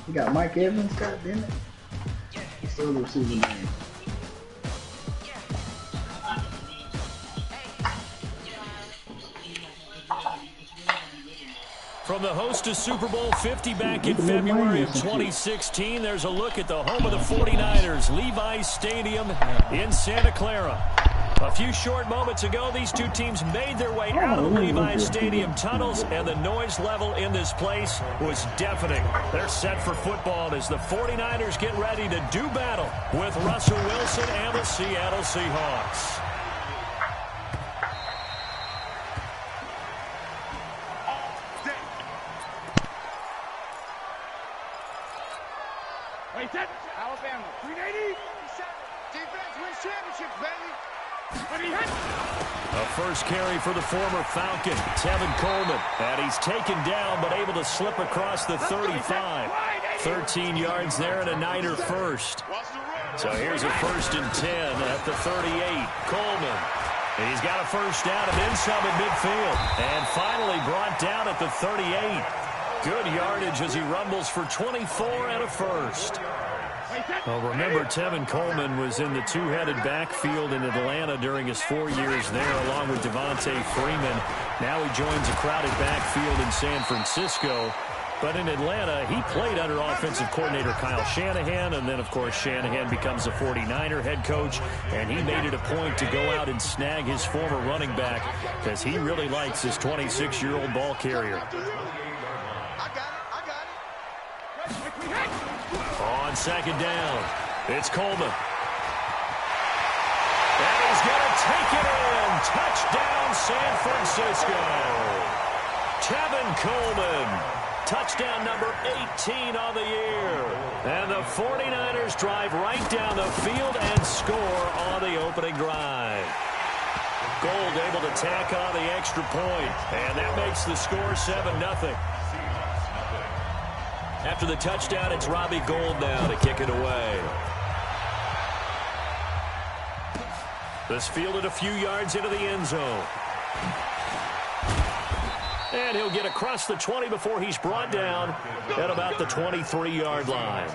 You got Mike Evans, God damn it. Still the receiver name. From the host of Super Bowl 50 back in February of 2016, there's a look at the home of the 49ers, Levi's Stadium in Santa Clara. A few short moments ago, these two teams made their way out of the Levi's Stadium tunnels, and the noise level in this place was deafening. They're set for football as the 49ers get ready to do battle with Russell Wilson and the Seattle Seahawks. Alabama, 380. Defense wins championships, baby. A first carry for the former Falcon, Tevin Coleman. And he's taken down, but able to slip across the 35. 13 yards there and a Niner first. So here's a 1st and 10 at the 38. Coleman. He's got a first down and then some at midfield. And finally brought down at the 38. Good yardage as he rumbles for 24 and a first. Well, remember, Tevin Coleman was in the two-headed backfield in Atlanta during his 4 years there, along with Devontae Freeman. Now he joins a crowded backfield in San Francisco. But in Atlanta, he played under offensive coordinator Kyle Shanahan, and then, of course, Shanahan becomes a 49er head coach, and he made it a point to go out and snag his former running back because he really likes this 26-year-old ball carrier. On second down, it's Coleman. And he's going to take it in. Touchdown, San Francisco. Tevin Coleman. Touchdown number 18 on the year. And the 49ers drive right down the field and score on the opening drive. Gold able to tack on the extra point. And that makes the score 7-0. After the touchdown, it's Robbie Gould now to kick it away. This fielded a few yards into the end zone. And he'll get across the 20 before he's brought down at about the 23-yard line.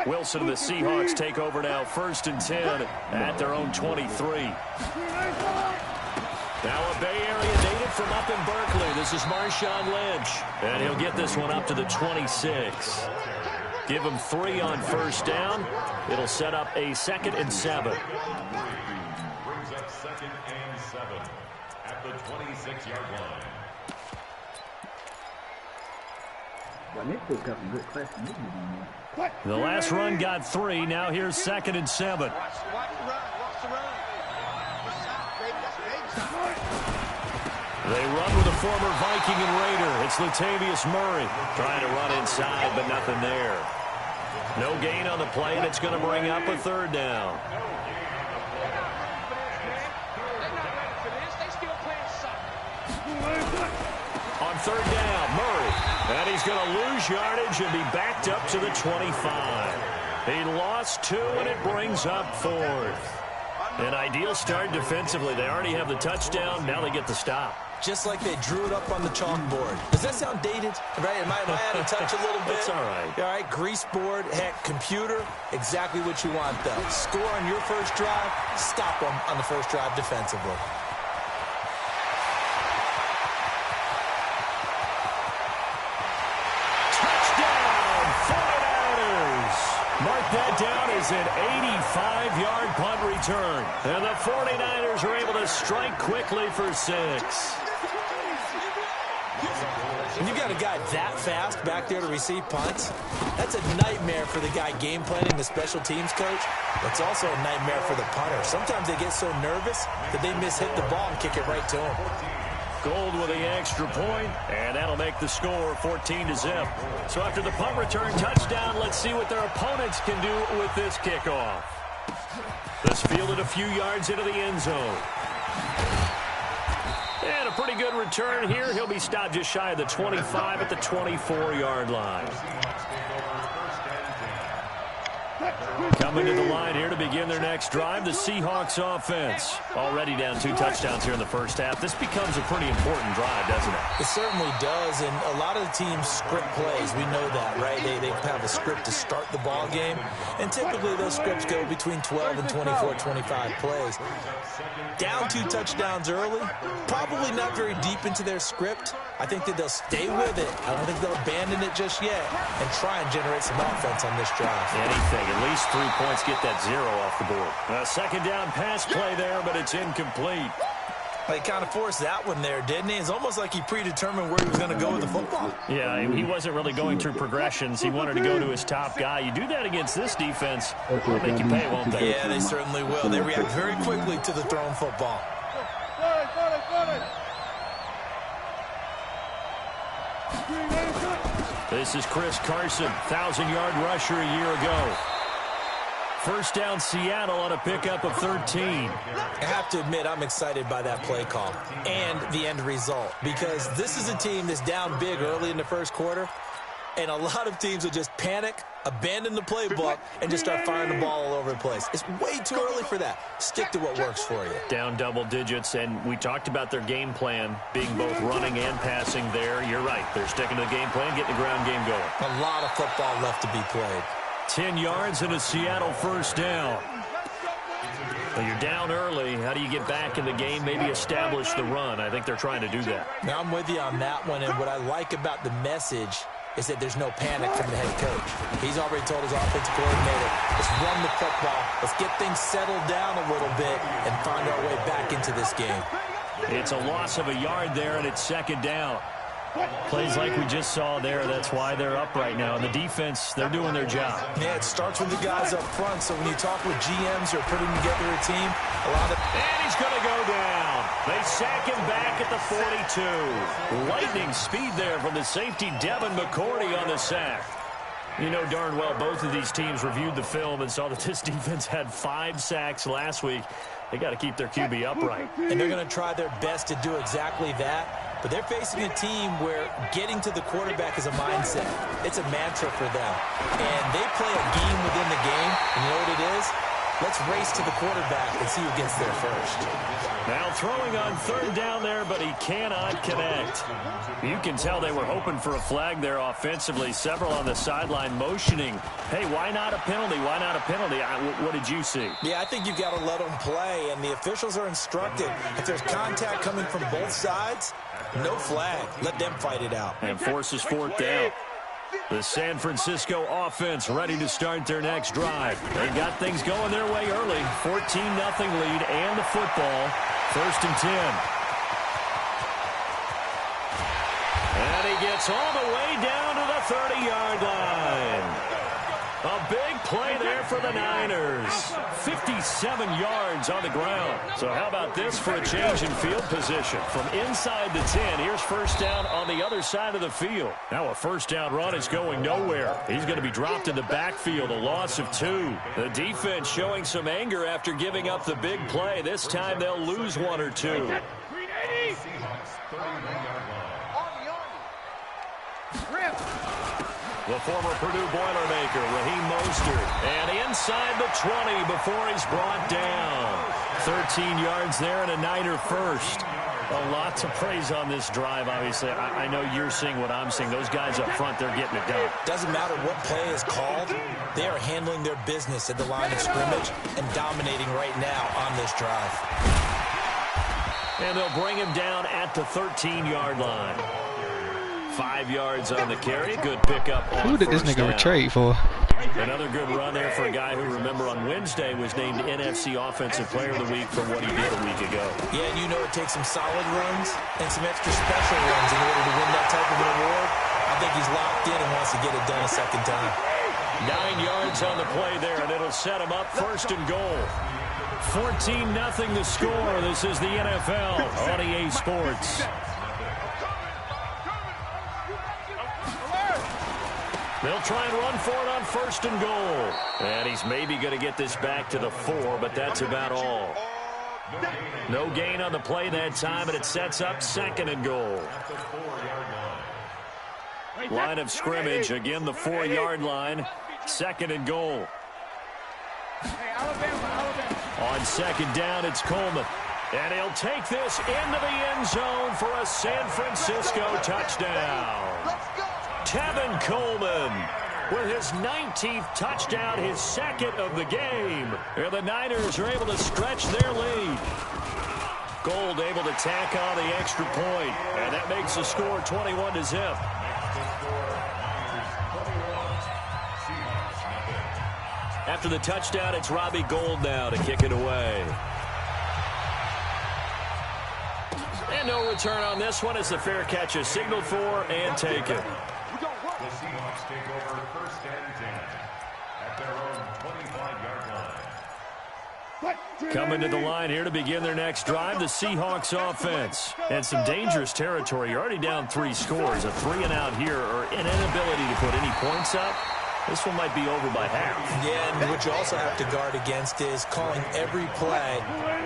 Wilson and the Seahawks take over now, 1st and 10 at their own 23. Now a Bay Area native from up in Berkeley. This is Marshawn Lynch. And he'll get this one up to the 26. Give him 3 on first down. It'll set up a 2nd and 7. Brings up 2nd and 7 at the 26-yard line. The last run got 3. Now here's 2nd and 7. They run with a former Viking and Raider. It's Latavius Murray trying to run inside, but nothing there. No gain on the play, and it's going to bring up a 3rd down. On 3rd down, Murray. And he's going to lose yardage and be backed up to the 25. He lost 2, and it brings up 4th. An ideal start defensively. They already have the touchdown. Now they get the stop. Just like they drew it up on the chalkboard. Does that sound dated? Right? Am I out of touch a little bit? It's all right. All right, grease board, heck, computer, exactly what you want, though. Score on your first drive, stop them on the first drive defensively. Mark that down as an 85-yard punt return. And the 49ers are able to strike quickly for 6. When you got a guy that fast back there to receive punts, that's a nightmare for the guy game planning, the special teams coach. It's also a nightmare for the punter. Sometimes they get so nervous that they mishit the ball and kick it right to him. Gould with the extra point, and that'll make the score 14-0. So after the punt return touchdown, let's see what their opponents can do with this kickoff. This fielded a few yards into the end zone. And a pretty good return here. He'll be stopped just shy of the 25 at the 24-yard line. Coming to the line here to begin their next drive, the Seahawks offense. Already down 2 touchdowns here in the first half. This becomes a pretty important drive, doesn't it? It certainly does, and a lot of the teams script plays. We know that, right? They have a script to start the ball game, and typically those scripts go between 12 and 24, 25 plays. Down 2 touchdowns early, probably not very deep into their script. I think that they'll stay with it. I don't think they'll abandon it just yet and try and generate some offense on this drive. Anything, at least 3 points, get that 0 off the board. A second down pass play there, but it's incomplete. He kind of forced that one there, didn't he? It's almost like he predetermined where he was going to go with the football. Yeah, he wasn't really going through progressions. He wanted to go to his top guy. You do that against this defense, they'll make you pay, won't they? Yeah, they certainly will. They react very quickly to the thrown football. This is Chris Carson, 1,000-yard rusher a year ago. First down, Seattle on a pickup of 13. I have to admit, I'm excited by that play call and the end result, because this is a team that's down big early in the first quarter, and a lot of teams will just panic, abandon the playbook, and just start firing the ball all over the place. It's way too early for that. Stick to what works for you. Down double digits, and we talked about their game plan being both running and passing there. You're right. They're sticking to the game plan, getting the ground game going. A lot of football left to be played. 10 yards and a Seattle first down. Well, you're down early. How do you get back in the game, maybe establish the run? I think they're trying to do that. Now, I'm with you on that one, and what I like about the message is that there's no panic from the head coach. He's already told his offensive coordinator, let's run the football, let's get things settled down a little bit and find our way back into this game. It's a loss of a yard there, and it's second down. Plays like we just saw there, that's why they're up right now. And the defense, they're doing their job. Yeah, it starts with the guys up front, so when you talk with GMs who are putting together a team, a lot of... And he's going to go down. They sack him back at the 42. Lightning speed there from the safety, Devin McCourty on the sack. You know darn well both of these teams reviewed the film and saw that this defense had 5 sacks last week. They got to keep their QB upright. And they're going to try their best to do exactly that. But they're facing a team where getting to the quarterback is a mindset. It's a mantra for them. And they play a game within the game. And you know what it is? Let's race to the quarterback and see who gets there first. Now throwing on third down there, but he cannot connect. You can tell they were hoping for a flag there offensively. Several on the sideline motioning. Hey, why not a penalty? Why not a penalty? What did you see? Yeah, I think you've got to let them play, and the officials are instructed. If there's contact coming from both sides, no flag. Let them fight it out. And forces fourth down. The San Francisco offense ready to start their next drive. They got things going their way early. 14-0 lead and the football. First and 10. And he gets all the way down to the 30-yard line. A big play there for the Niners. 57 yards on the ground. So how about this for a change in field position? From inside the 10, here's first down on the other side of the field. Now a first down run is going nowhere. He's going to be dropped in the backfield, a loss of 2. The defense showing some anger after giving up the big play. This time they'll lose 1 or 2. The former Purdue Boilermaker, Raheem Mostert. And inside the 20 before he's brought down. 13 yards there and a Niner first. A lot to praise on this drive, obviously. I know you're seeing what I'm seeing. Those guys up front, they're getting it done. Doesn't matter what play is called. They are handling their business at the line of scrimmage and dominating right now on this drive. And they'll bring him down at the 13-yard line. 5 yards on the carry. Good pickup on Who did this nigga retreat for? Another good run there for a guy who, remember, on Wednesday was named NFC Offensive Player of the Week for what he did a week ago. Yeah, and you know it takes some solid runs and some extra special runs in order to win that type of an award. I think he's locked in and wants to get it done a second time. 9 yards on the play there, and it'll set him up first and goal. 14-0 the score. This is the NFL on EA Sports. They'll try and run for it on first and goal. And he's maybe going to get this back to the 4, but that's about all. No gain on the play that time, and it sets up second and goal. Line of scrimmage, again the 4-yard line. Second and goal. On second down, it's Coleman. And he'll take this into the end zone for a San Francisco touchdown. Tevin Coleman with his 19th touchdown, his second of the game. And the Niners are able to stretch their lead. Gold able to tack on the extra point, and that makes the score 21-0. After the touchdown, it's Robbie Gould now to kick it away. And no return on this one as the fair catch is signaled for and taken. The Seahawks take over first and 10 at their own 25-yard line. Coming to the line here to begin their next drive, the Seahawks offense. And some dangerous territory. You're already down 3 scores. A 3-and-out here or an inability to put any points up. This one might be over by half. Yeah, and what you also have to guard against is calling every play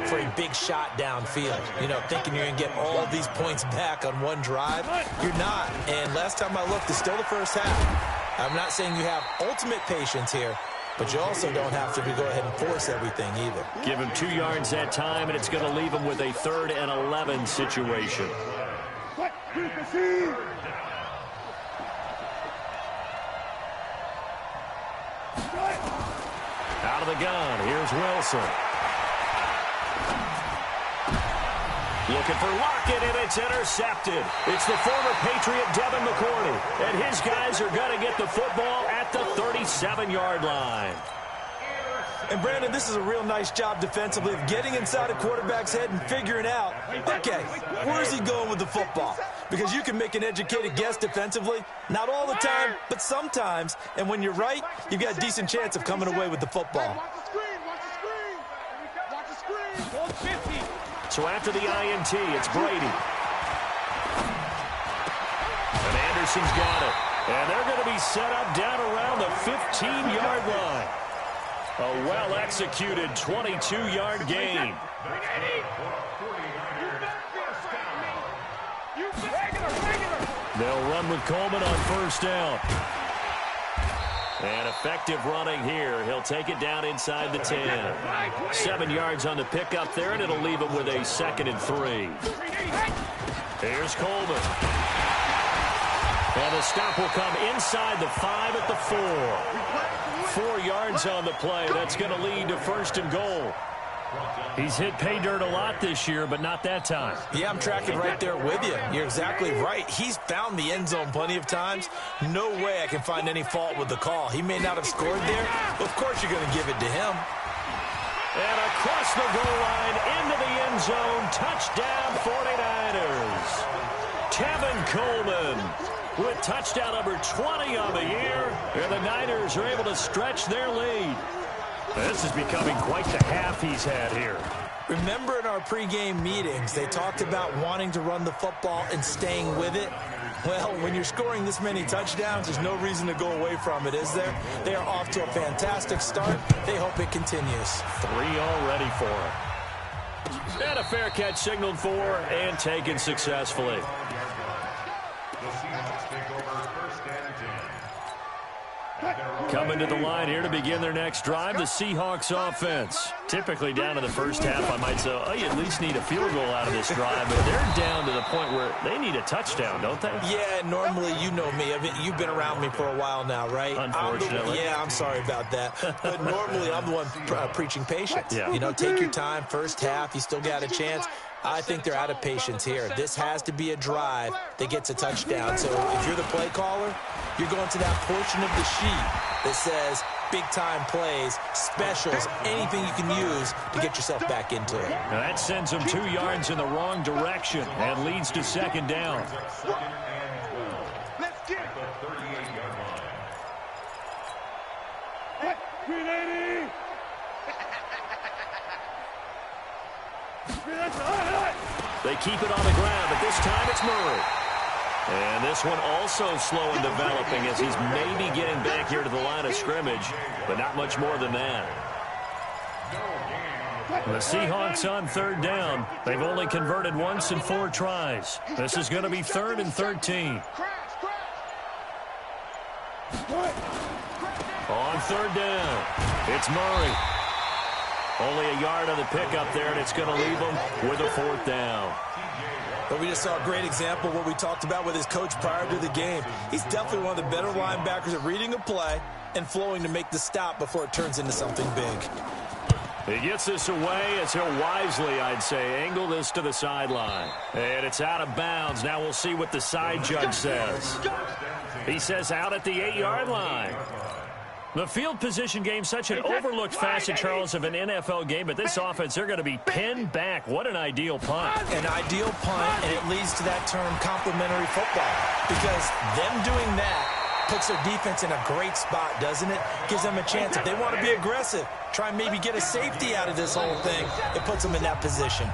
for a big shot downfield. You know, thinking you're going to get all these points back on one drive. You're not. And last time I looked, it's still the first half. I'm not saying you have ultimate patience here, but you also don't have to go ahead and force everything either. Give him 2 yards that time, and it's going to leave him with a 3rd and 11 situation. Out of the gun, here's Wilson. Looking for Lockett, and it's intercepted. It's the former Patriot Devin McCourty, and his guys are going to get the football at the 37-yard line. And, Brandon, this is a real nice job defensively of getting inside a quarterback's head and figuring out, okay, where's he going with the football? Because you can make an educated guess defensively. Not all the time, but sometimes. And when you're right, you've got a decent chance of coming away with the football. Watch the screen. Watch the screen. Hold 50. So after the INT, it's Brady. And Anderson's got it. And they're going to be set up down around the 15-yard line. A well-executed 22-yard gain. They'll run with Coleman on first down. And effective running here. He'll take it down inside the 10. 7 yards on the pickup there, and it'll leave him with a 2nd and 3. Here's Coleman. And the stop will come inside the 5 at the 4. 4 yards on the play. That's going to lead to 1st and goal. He's hit pay dirt a lot this year, but not that time. Yeah, I'm tracking right there with you. You're exactly right. He's found the end zone plenty of times. No way I can find any fault with the call. He may not have scored there, but of course you're going to give it to him. And across the goal line, into the end zone, touchdown 49ers. Tevin Coleman with touchdown number 20 on the year. And the Niners are able to stretch their lead. This is becoming quite the half he's had here. Remember in our pregame meetings, they talked about wanting to run the football and staying with it? Well, when you're scoring this many touchdowns, there's no reason to go away from it, is there? They are off to a fantastic start. They hope it continues. 3 already for him. And a fair catch signaled for and taken successfully. Coming to the line here to begin their next drive, the Seahawks offense. Typically down in the first half, I might say, oh, you at least need a field goal out of this drive, but they're down to the point where they need a touchdown, don't they? Yeah, normally, you know me. I mean, you've been around me for a while now, right? Unfortunately. I'm sorry about that. But normally, I'm the one preaching patience. Yeah. You know, take your time, first half, you still got a chance. I think they're out of patience here. This has to be a drive that gets a touchdown. So if you're the play caller, you're going to that portion of the sheet that says big-time plays, specials, anything you can use to get yourself back into it. Now that sends them 2 yards in the wrong direction and leads to 2nd down. Let's get it. 38-yard line. 380. They keep it on the ground, but this time it's Murray. And this one also slow in developing as he's maybe getting back here to the line of scrimmage, but not much more than that. The Seahawks on 3rd down. They've only converted once in 4 tries. This is going to be 3rd and 13. On 3rd down, it's Murray. Only a yard on the pickup there, and it's going to leave them with a 4th down. But we just saw a great example of what we talked about with his coach prior to the game. He's definitely one of the better linebackers at reading a play and flowing to make the stop before it turns into something big. He gets this away as he'll wisely, I'd say, angle this to the sideline. And it's out of bounds. Now we'll see what the side judge says. He says out at the 8-yard line. The field position game, such an overlooked facet, Charles, of an NFL game, but this offense, they're going to be pinned back. What an ideal punt. An ideal punt, and it leads to that term complimentary football, because them doing that puts their defense in a great spot, doesn't it? Gives them a chance. If they want to be aggressive, try and maybe get a safety out of this whole thing, it puts them in that position.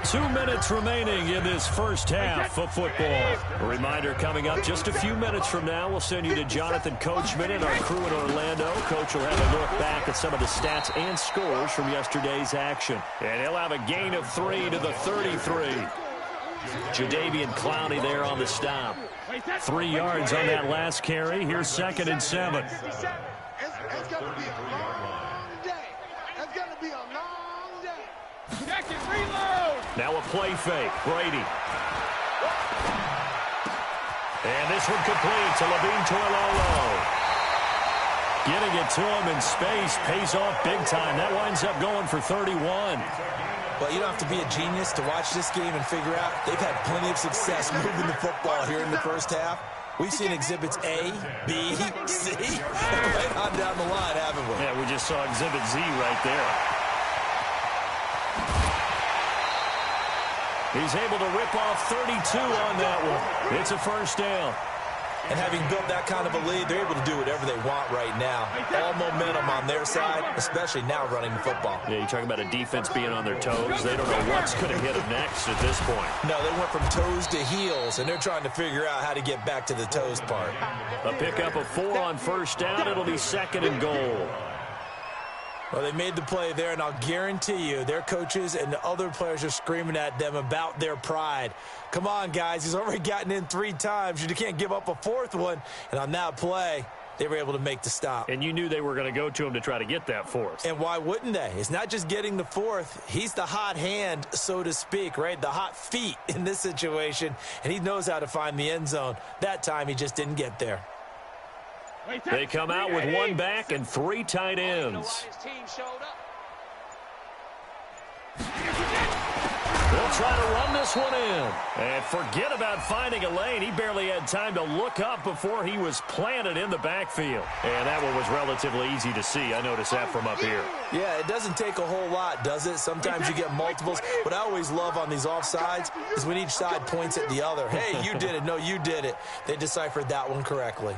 2 minutes remaining in this first half of football. A reminder coming up just a few minutes from now, we'll send you to Jonathan Coachman and our crew in Orlando. Coach will have a look back at some of the stats and scores from yesterday's action. And he'll have a gain of 3 to the 33. Jadeveon Clowney there on the stop. 3 yards on that last carry. Here's 2nd and 7. It's going to be a long day. It's going to be a long day. Check it, reload. Now a play fake. Brady. And this one complete to Levine Toilolo. Getting it to him in space pays off big time. That winds up going for 31. Well, you don't have to be a genius to watch this game and figure out they've had plenty of success moving the football here in the first half. We've seen exhibits A, B, C, and right on down the line, haven't we? Yeah, we just saw exhibit Z right there. He's able to rip off 32 on that one. It's a first down. And having built that kind of a lead, they're able to do whatever they want right now. All momentum on their side, especially now running the football. Yeah, you talk about a defense being on their toes. They don't know what's going to hit them next at this point. No, they went from toes to heels, and they're trying to figure out how to get back to the toes part. A pickup of 4 on first down. It'll be 2nd and goal. Well, they made the play there, and I'll guarantee you their coaches and the other players are screaming at them about their pride. Come on, guys. He's already gotten in 3 times. You can't give up a 4th one. And on that play, they were able to make the stop. And you knew they were going to go to him to try to get that 4th. And why wouldn't they? It's not just getting the 4th. He's the hot hand, so to speak, right? The hot feet in this situation. And he knows how to find the end zone. That time, he just didn't get there. They come out with 1 back and 3 tight ends. They'll try to run this one in. And forget about finding a lane. He barely had time to look up before he was planted in the backfield. And that one was relatively easy to see. I noticed that from up here. Yeah, it doesn't take a whole lot, does it? Sometimes you get multiples. What I always love on these offsides is when each side points at the other. Hey, you did it. No, you did it. They deciphered that one correctly.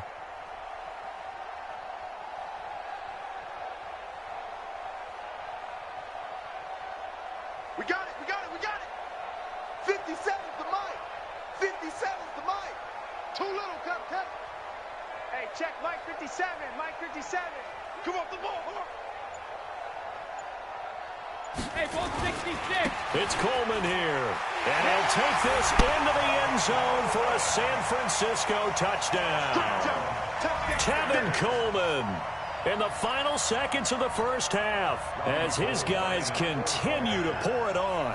We got it, we got it, we got it. 57's the mic. 57's the mic. Too little, cut. Hey, check Mike 57, Mike 57. Come off the ball, huh? Hey, ball 66. It's Coleman here. And he'll take this into the end zone for a San Francisco touchdown. Tevin Coleman in the final seconds of the first half as his guys continue to pour it on.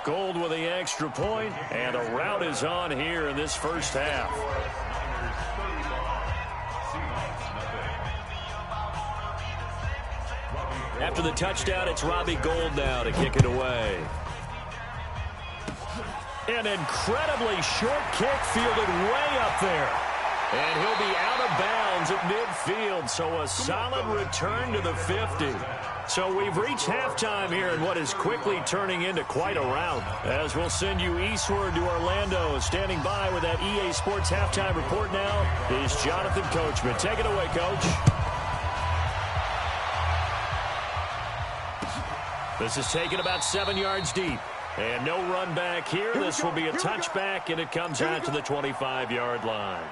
Gold with the extra point, and a rout is on here in this first half. After the touchdown, it's Robbie Gould now to kick it away. An incredibly short kick fielded way up there. And he'll be out of bounds at midfield, so a solid return to the 50. So we've reached halftime here in what is quickly turning into quite a rout. As we'll send you eastward to Orlando. Standing by with that EA Sports halftime report now is Jonathan Coachman. Take it away, Coach. This is taken about 7 yards deep. And no run back here. This will be a touchback, and it comes out to the 25-yard line.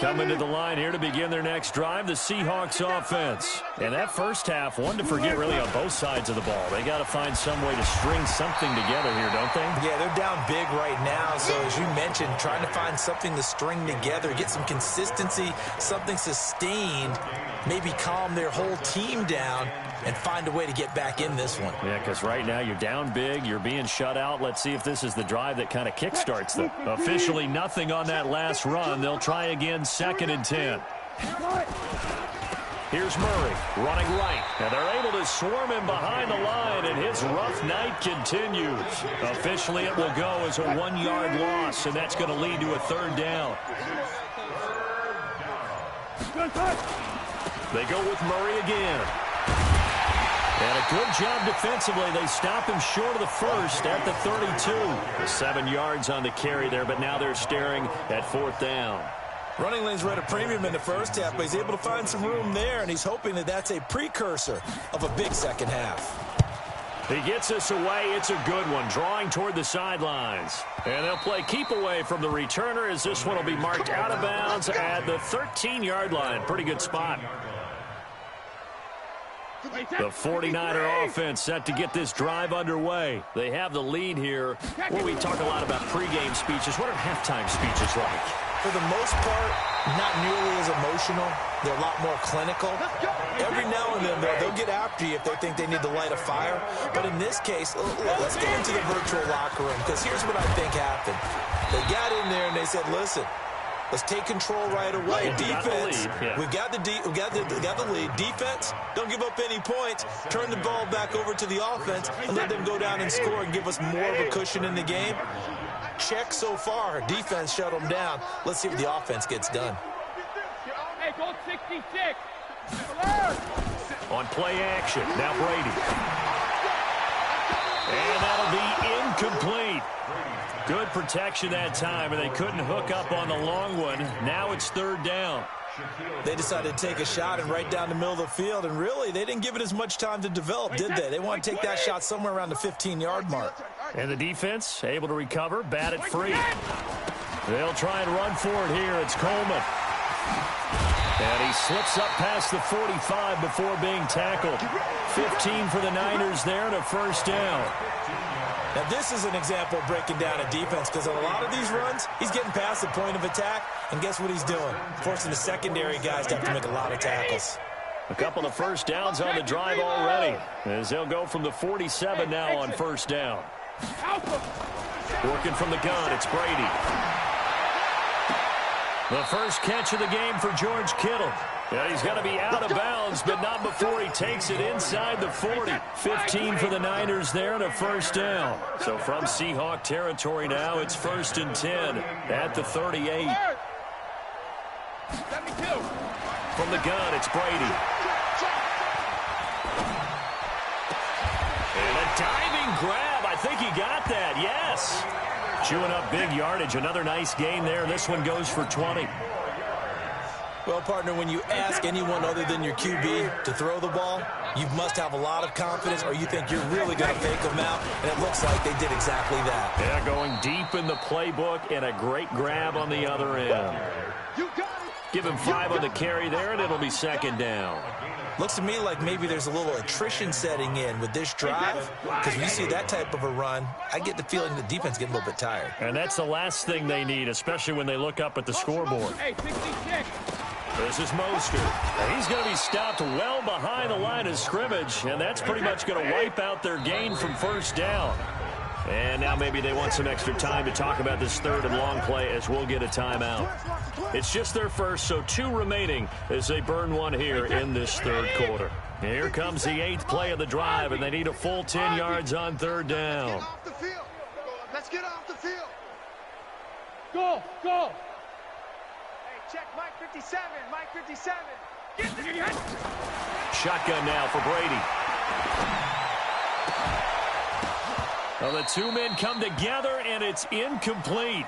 Coming to the line here to begin their next drive, the Seahawks offense. And that first half, one to forget really on both sides of the ball. They got to find some way to string something together here, don't they? Yeah, they're down big right now. So as you mentioned, trying to find something to string together, get some consistency, something sustained, maybe calm their whole team down and find a way to get back in this one. Yeah, because right now you're down big, you're being shut out. Let's see if this is the drive that kind of kickstarts them. Officially nothing on that last run. They'll try again, 2nd and 10. Here's Murray running right, and they're able to swarm him behind the line, and his rough night continues. Officially it will go as a 1-yard loss, and that's going to lead to a 3rd down. They go with Murray again. And a good job defensively. They stop him short of the first at the 32. 7 yards on the carry there, but now they're staring at 4th down. Running lanes were at a premium in the first half, but he's able to find some room there, and he's hoping that that's a precursor of a big second half. He gets us away. It's a good one, drawing toward the sidelines. And they'll play keep away from the returner as this one will be marked out of bounds at the 13-yard line. Pretty good spot. The 49er offense set to get this drive underway. They have the lead here. Well, we talk a lot about pregame speeches. What are halftime speeches like? For the most part, not nearly as emotional. They're a lot more clinical. Every now and then, they'll get after you if they think they need to light a fire. But in this case, let's go into the virtual locker room, because here's what I think happened. They got in there and they said, listen, let's take control right away. Defense, we've got the lead. Defense, don't give up any points. Turn the ball back over to the offense and let them go down and score and give us more of a cushion in the game. Check so far. Defense shut them down. Let's see what the offense gets done. Hey, go 66. On play action, now Brady. And that'll be incomplete. Good protection that time, and they couldn't hook up on the long one. Now it's 3rd down. They decided to take a shot and right down the middle of the field, and really, they didn't give it as much time to develop, did they? They want to take that shot somewhere around the 15-yard mark. And the defense able to recover, bat it free. They'll try and run for it here. It's Coleman. And he slips up past the 45 before being tackled. 15 for the Niners there and a 1st down. Now, this is an example of breaking down a defense, because on a lot of these runs, he's getting past the point of attack, and guess what he's doing? Forcing the secondary guys to have to make a lot of tackles. A couple of 1st downs on the drive already, as they'll go from the 47 now on 1st down. Working from the gun, it's Brady. The first catch of the game for George Kittle. Yeah, he's going to be out of bounds, but not before he takes it inside the 40. 15 for the Niners there and a 1st down. So from Seahawk territory now, it's 1st and 10 at the 38. From the gun, it's Brady. And a diving grab. I think he got that, yes. Chewing up big yardage. Another nice gain there. This one goes for 20. Well, partner, when you ask anyone other than your QB to throw the ball, you must have a lot of confidence, or you think you're really going to fake them out, and it looks like they did exactly that. Yeah, going deep in the playbook and a great grab on the other end. Give him 5 on the carry there, and it'll be 2nd down. Looks to me like maybe there's a little attrition setting in with this drive, because when you see that type of a run, I get the feeling the defense getting a little bit tired. And that's the last thing they need, especially when they look up at the scoreboard. Hey, 66. This is Mostert. And he's going to be stopped well behind the line of scrimmage, and that's pretty much going to wipe out their gain from 1st down. And now maybe they want some extra time to talk about this 3rd and long play, as we'll get a timeout. It's just their first, so 2 remaining as they burn one here in this 3rd quarter. Here comes the 8th play of the drive, and they need a full 10 yards on 3rd down. Let's get off the field. Go, go. Hey, check Mike 57. Mike 57. Shotgun now for Brady. Well, the 2 men come together, and it's incomplete.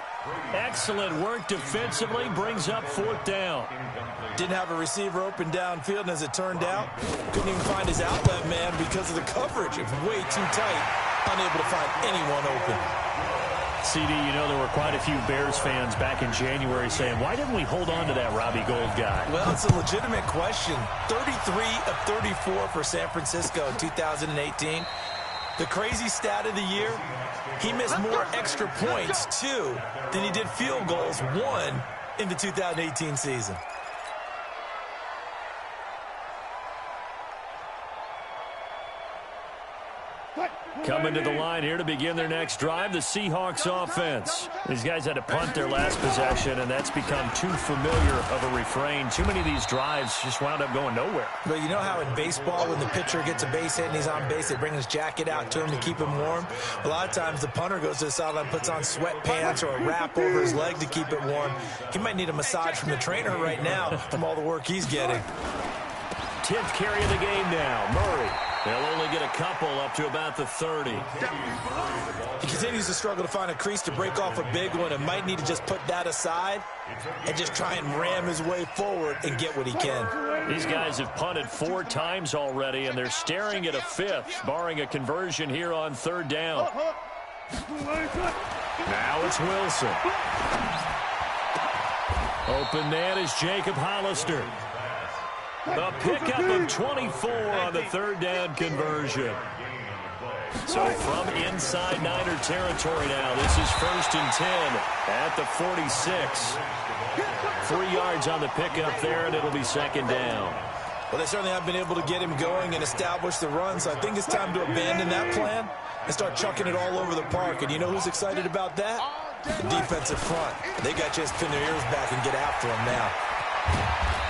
Excellent work defensively, brings up 4th down. Didn't have a receiver open downfield, and as it turned out, couldn't even find his outlet man because of the coverage. It's way too tight, unable to find anyone open. CD, you know there were quite a few Bears fans back in January saying, why didn't we hold on to that Robbie Gould guy? Well, it's a legitimate question. 33 of 34 for San Francisco in 2018. The crazy stat of the year, he missed more extra points, 2, than he did field goals, 1, in the 2018 season. Coming to the line here to begin their next drive, the Seahawks offense. These guys had to punt their last possession, and that's become too familiar of a refrain. Too many of these drives just wound up going nowhere. But you know how in baseball, when the pitcher gets a base hit and he's on base, they bring his jacket out to him to keep him warm? A lot of times the punter goes to the sideline, puts on sweatpants or a wrap over his leg to keep it warm. He might need a massage from the trainer right now from all the work he's getting. 10th carry of the game now, Murray. They'll only get a couple up to about the 30. He continues to struggle to find a crease to break off a big one and might need to just put that aside and just try and ram his way forward and get what he can. These guys have punted 4 times already, and they're staring at a 5th, barring a conversion here on 3rd down. Now it's Wilson. Open man is Jacob Hollister. A pickup of 24 on the 3rd down conversion. So from inside Niner territory now, this is 1st and 10 at the 46. 3 yards on the pickup there, and it'll be 2nd down. Well, they certainly have been able to get him going and establish the run, so I think it's time to abandon that plan and start chucking it all over the park. And you know who's excited about that? The defensive front. They got a chance to pin their ears back and get after him now.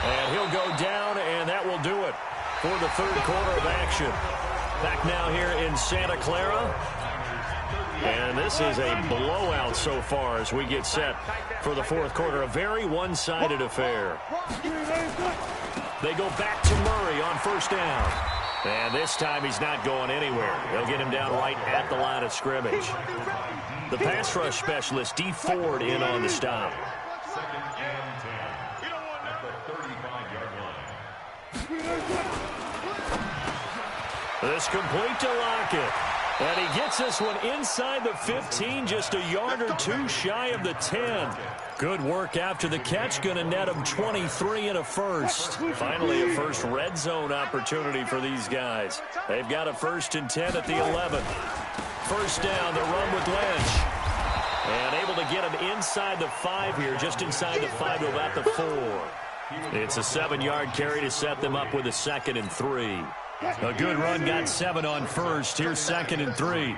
And he'll go down, and that will do it for the 3rd quarter of action. Back now here in Santa Clara. And this is a blowout so far as we get set for the 4th quarter. A very one-sided affair. They go back to Murray on 1st down. And this time he's not going anywhere. They'll get him down right at the line of scrimmage. The pass rush specialist, D. Ford, in on the stop. This complete to Lockett. And he gets this one inside the 15, just a yard or 2 shy of the 10. Good work after the catch, going to net him 23 and a first. Finally, a first red zone opportunity for these guys. They've got a 1st and 10 at the 11. 1st down, the run with Lynch. And able to get him inside the 5 here, just inside the 5 to about the 4. It's a 7-yard carry to set them up with a 2nd and 3. A good run, got 7 on 1st. Here's 2nd and 3.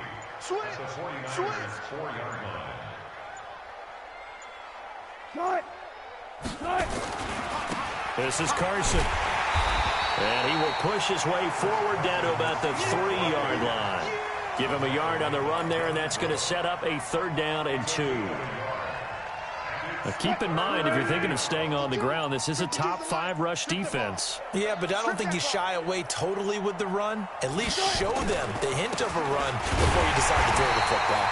This is Carson. And he will push his way forward down to about the 3-yard line. Give him a yard on the run there, and that's going to set up a 3rd down and 2. Now keep in mind, if you're thinking of staying on the ground, this is a top 5 rush defense. Yeah, but I don't think you shy away totally with the run. At least show them the hint of a run before you decide to throw the football.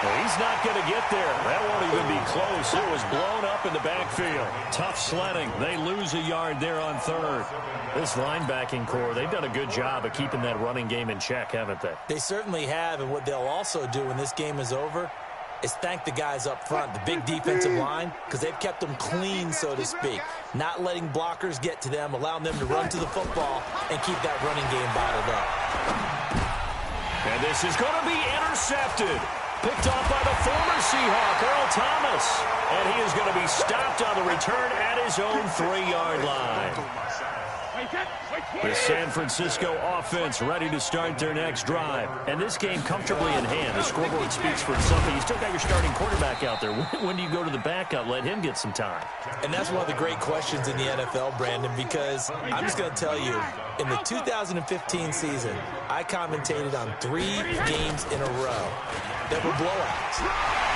Well, he's not going to get there. That won't even be close. It was blown up in the backfield. Tough sledding. They lose a yard there on 3rd. This linebacking core, they've done a good job of keeping that running game in check, haven't they? They certainly have, and what they'll also do when this game is over is thank the guys up front, the big defensive line, because they've kept them clean, so to speak, not letting blockers get to them, allowing them to run to the football and keep that running game bottled up. And this is going to be intercepted. Picked off by the former Seahawk, Earl Thomas. And he is going to be stopped on the return at his own 3-yard line. The San Francisco offense ready to start their next drive. And this game comfortably in hand. The scoreboard speaks for itself. But you still got your starting quarterback out there. When do you go to the backup? Let him get some time. And that's one of the great questions in the NFL, Brandon, because I'm just going to tell you, in the 2015 season, I commentated on 3 games in a row that were blowouts.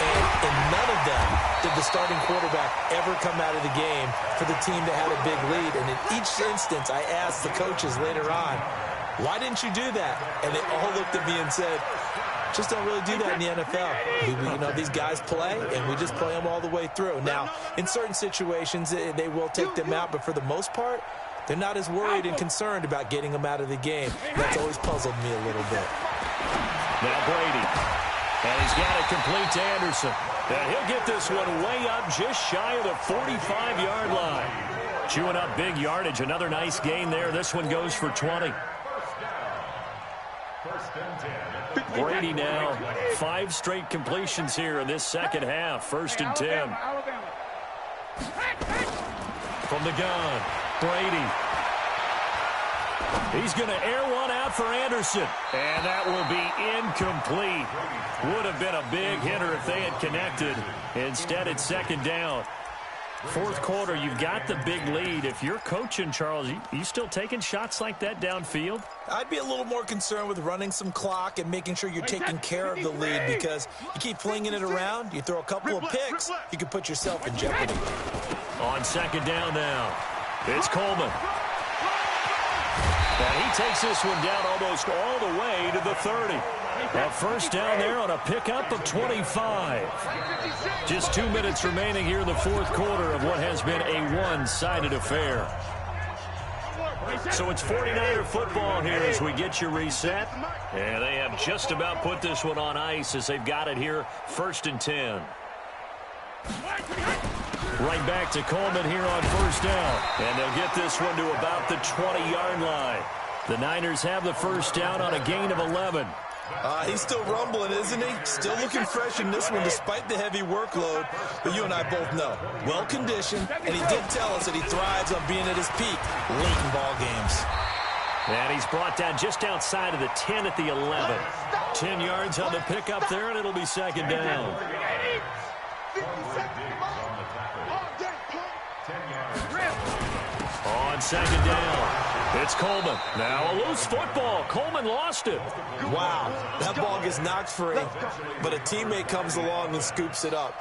And in none of them did the starting quarterback ever come out of the game for the team that had a big lead. And in each instance, I asked the coaches later on, why didn't you do that? And they all looked at me and said, just don't really do that in the NFL. You know, these guys play, and we just play them all the way through. Now, in certain situations, they will take them out, but for the most part, they're not as worried and concerned about getting them out of the game. That's always puzzled me a little bit. Now Brady. And he's got it complete to Anderson. And he'll get this one way up just shy of the 45-yard line. Chewing up big yardage. Another nice gain there. This one goes for 20. Brady now 5 straight completions here in this second half. 1st and 10. From the gun, Brady. He's going to air one out for Anderson. And that will be incomplete. Would have been a big hitter if they had connected. Instead, it's 2nd down. 4th quarter, you've got the big lead. If you're coaching, Charles, you still taking shots like that downfield? I'd be a little more concerned with running some clock and making sure you're taking care of the lead, because you keep flinging it around, you throw a couple of picks, you can put yourself in jeopardy. On 2nd down now, it's Coleman. And he takes this one down almost all the way to the 30. A 1st down there on a pickup of 25. Just 2 minutes remaining here in the 4th quarter of what has been a one-sided affair. So it's 49er football here as we get you reset. And they have just about put this one on ice as they've got it here, 1st and 10. Right back to Coleman here on 1st down. And they'll get this one to about the 20-yard line. The Niners have the 1st down on a gain of 11. He's still rumbling, isn't he? Still looking fresh in this one despite the heavy workload. But you and I both know, well-conditioned, and he did tell us that he thrives on being at his peak late in ball games. And he's brought down just outside of the 10 at the 11. 10 yards on the pickup there, and it'll be 2nd down. On 2nd down, it's Coleman. Now a loose football. Coleman lost it. Wow, that ball gets knocked free, but a teammate comes along and scoops it up.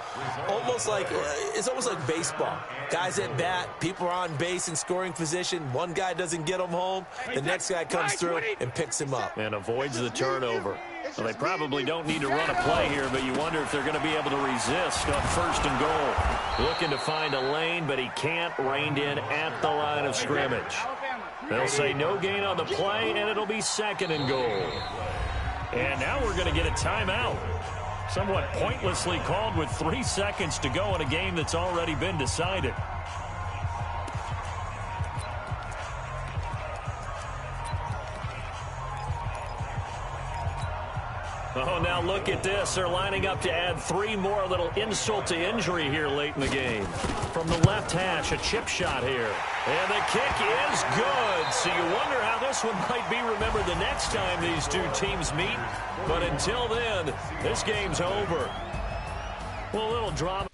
It's almost like baseball. Guys at bat, people are on base in scoring position. One guy doesn't get him home. The next guy comes through and picks him up. And avoids the turnover. Well, they probably don't need to run a play here, but you wonder if they're going to be able to resist on 1st and goal. Looking to find a lane, but he can't. Reined in at the line of scrimmage. They'll say no gain on the play, and it'll be 2nd and goal. And now we're going to get a timeout. Somewhat pointlessly called with 3 seconds to go in a game that's already been decided. Oh, now look at this. They're lining up to add 3 more. A little insult to injury here late in the game. From the left hash, a chip shot here. And the kick is good. So you wonder how this one might be remembered the next time these two teams meet. But until then, this game's over. Well, a little drama.